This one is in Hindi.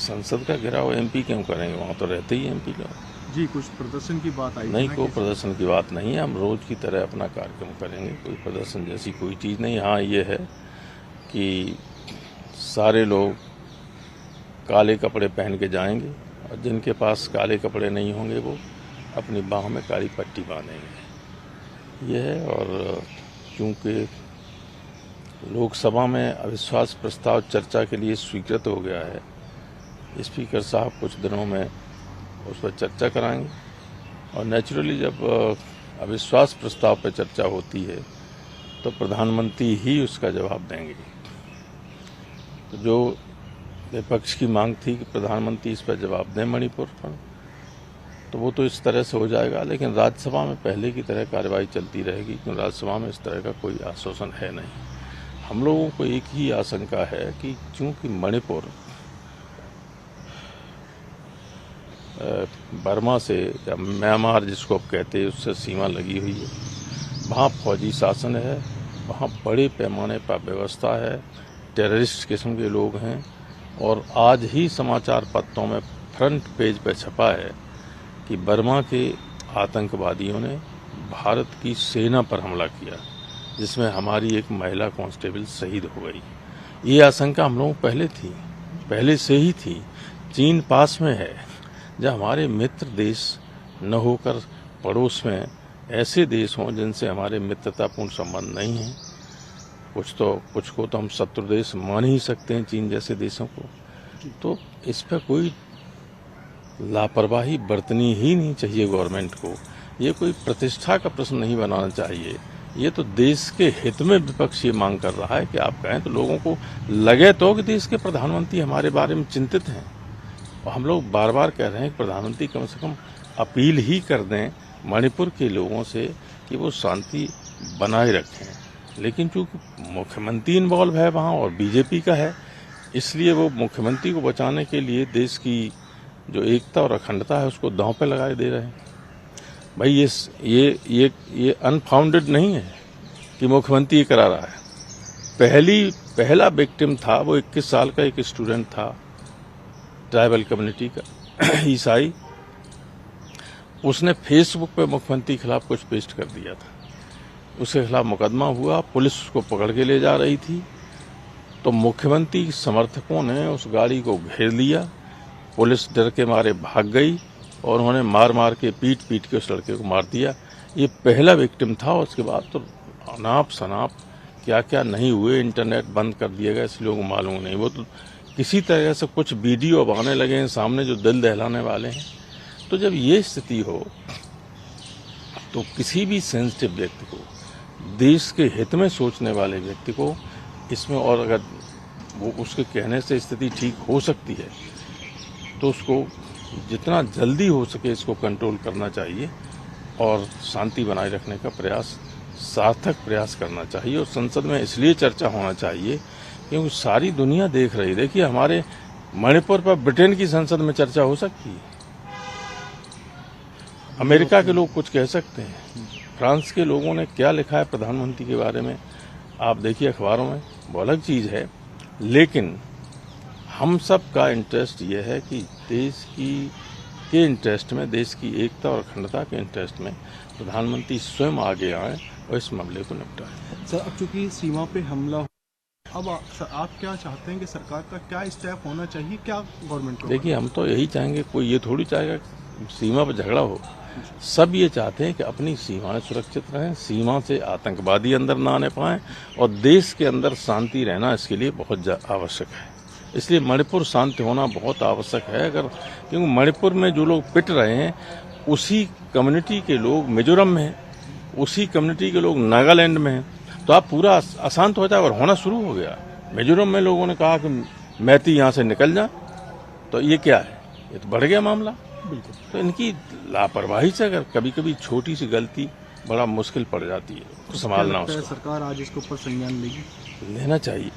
संसद का घेराव एमपी क्यों करेंगे, वहाँ तो रहते ही एमपी लोग। जी, कुछ प्रदर्शन की बात आई नहीं, कोई प्रदर्शन की बात नहीं है। हम रोज की तरह अपना कार्यक्रम करेंगे, कोई प्रदर्शन जैसी कोई चीज़ नहीं। हाँ, ये है कि सारे लोग काले कपड़े पहन के जाएंगे और जिनके पास काले कपड़े नहीं होंगे वो अपनी बाहों में काली पट्टी बांधेंगे, ये है। और चूँकि लोकसभा में अविश्वास प्रस्ताव चर्चा के लिए स्वीकृत हो गया है, स्पीकर साहब कुछ दिनों में उस पर चर्चा कराएंगे और नेचुरली जब अविश्वास प्रस्ताव पर चर्चा होती है तो प्रधानमंत्री ही उसका जवाब देंगे। तो जो विपक्ष की मांग थी कि प्रधानमंत्री इस पर जवाब दें मणिपुर पर, तो वो तो इस तरह से हो जाएगा, लेकिन राज्यसभा में पहले की तरह कार्रवाई चलती रहेगी, क्योंकि राज्यसभा में इस तरह का कोई आश्वासन है नहीं। हम लोगों को एक ही आशंका है कि चूंकि मणिपुर बर्मा से या म्यांमार जिसको आप कहते हैं उससे सीमा लगी हुई है, वहाँ फौजी शासन है, वहाँ बड़े पैमाने पर व्यवस्था है, टेररिस्ट किस्म के लोग हैं। और आज ही समाचार पत्रों में फ्रंट पेज पर छपा है कि बर्मा के आतंकवादियों ने भारत की सेना पर हमला किया, जिसमें हमारी एक महिला कांस्टेबल शहीद हो गई। ये आशंका हम लोगों को पहले से ही थी। चीन पास में है, जब हमारे मित्र देश न होकर पड़ोस में ऐसे देश हों जिनसे हमारे मित्रतापूर्ण संबंध नहीं हैं, कुछ को तो हम शत्रु देश मान ही सकते हैं, चीन जैसे देशों को। तो इस पर कोई लापरवाही बरतनी ही नहीं चाहिए गवर्नमेंट को। ये कोई प्रतिष्ठा का प्रश्न नहीं बनाना चाहिए। ये तो देश के हित में विपक्ष ये मांग कर रहा है कि आप कहें तो लोगों को लगे तो कि देश के प्रधानमंत्री हमारे बारे में चिंतित हैं। और हम लोग बार बार कह रहे हैं कि प्रधानमंत्री कम से कम अपील ही कर दें मणिपुर के लोगों से कि वो शांति बनाए रखें। लेकिन चूंकि मुख्यमंत्री इन्वॉल्व है वहाँ और बीजेपी का है, इसलिए वो मुख्यमंत्री को बचाने के लिए देश की जो एकता और अखंडता है उसको दांव पे लगाए दे रहे हैं। भाई ये अनफाउंडेड नहीं है कि मुख्यमंत्री ये करा रहा है। पहला विक्टिम था वो 21 साल का एक स्टूडेंट था ट्राइबल कम्युनिटी का, ईसाई। उसने फेसबुक पे मुख्यमंत्री के खिलाफ कुछ पोस्ट कर दिया था, उसके खिलाफ मुकदमा हुआ, पुलिस उसको पकड़ के ले जा रही थी। तो मुख्यमंत्री समर्थकों ने उस गाड़ी को घेर लिया, पुलिस डर के मारे भाग गई और उन्होंने मार के पीट के उस लड़के को मार दिया। ये पहला विक्टिम था। उसके बाद तो अनाप शनाप क्या क्या नहीं हुए, इंटरनेट बंद कर दिया गया, इसलिए लोगों को मालूम नहीं। वो तो किसी तरह से कुछ वीडियो अब आने लगे हैं सामने जो दिल दहलाने वाले हैं। तो जब ये स्थिति हो तो किसी भी सेंसिटिव व्यक्ति को, देश के हित में सोचने वाले व्यक्ति को इसमें, और अगर वो उसके कहने से स्थिति ठीक हो सकती है तो उसको जितना जल्दी हो सके इसको कंट्रोल करना चाहिए और शांति बनाए रखने का सार्थक प्रयास करना चाहिए। और संसद में इसलिए चर्चा होना चाहिए क्योंकि सारी दुनिया देख रही। देखिए, हमारे मणिपुर पर ब्रिटेन की संसद में चर्चा हो सकती है, अमेरिका के लोग कुछ कह सकते हैं, फ्रांस के लोगों ने क्या लिखा है प्रधानमंत्री के बारे में आप देखिए अखबारों में, वो अलग चीज़ है। लेकिन हम सब का इंटरेस्ट ये है कि देश के इंटरेस्ट में, देश की एकता और अखंडता के इंटरेस्ट में प्रधानमंत्री स्वयं आगे आए और इस मामले को निपटाएं। सर, अब चूंकि सीमा पे हमला, अब आप क्या चाहते हैं कि सरकार का क्या स्टेप होना चाहिए, क्या गवर्नमेंट को? देखिए, हम तो यही चाहेंगे, कोई ये थोड़ी चाहेगा सीमा पर झगड़ा हो। सब ये चाहते हैं कि अपनी सीमाएं सुरक्षित रहें, सीमा से आतंकवादी अंदर ना आने पाएं और देश के अंदर शांति रहना इसके लिए बहुत आवश्यक है। इसलिए मणिपुर शांत होना बहुत आवश्यक है। क्योंकि मणिपुर में जो लोग पिट रहे हैं उसी कम्युनिटी के लोग मिजोरम में हैं, उसी कम्युनिटी के लोग नागालैंड में हैं। तो आप पूरा अशांत हो जाए और होना शुरू हो गया। मिजोरम में लोगों ने कहा कि मैती यहाँ से निकल जा, तो ये क्या है, ये तो बढ़ गया मामला। बिल्कुल। तो इनकी लापरवाही से अगर कभी कभी छोटी सी गलती बड़ा मुश्किल पड़ जाती है, तो संभालना उसको। सरकार आज इसके ऊपर संज्ञान लेगी? लेना चाहिए।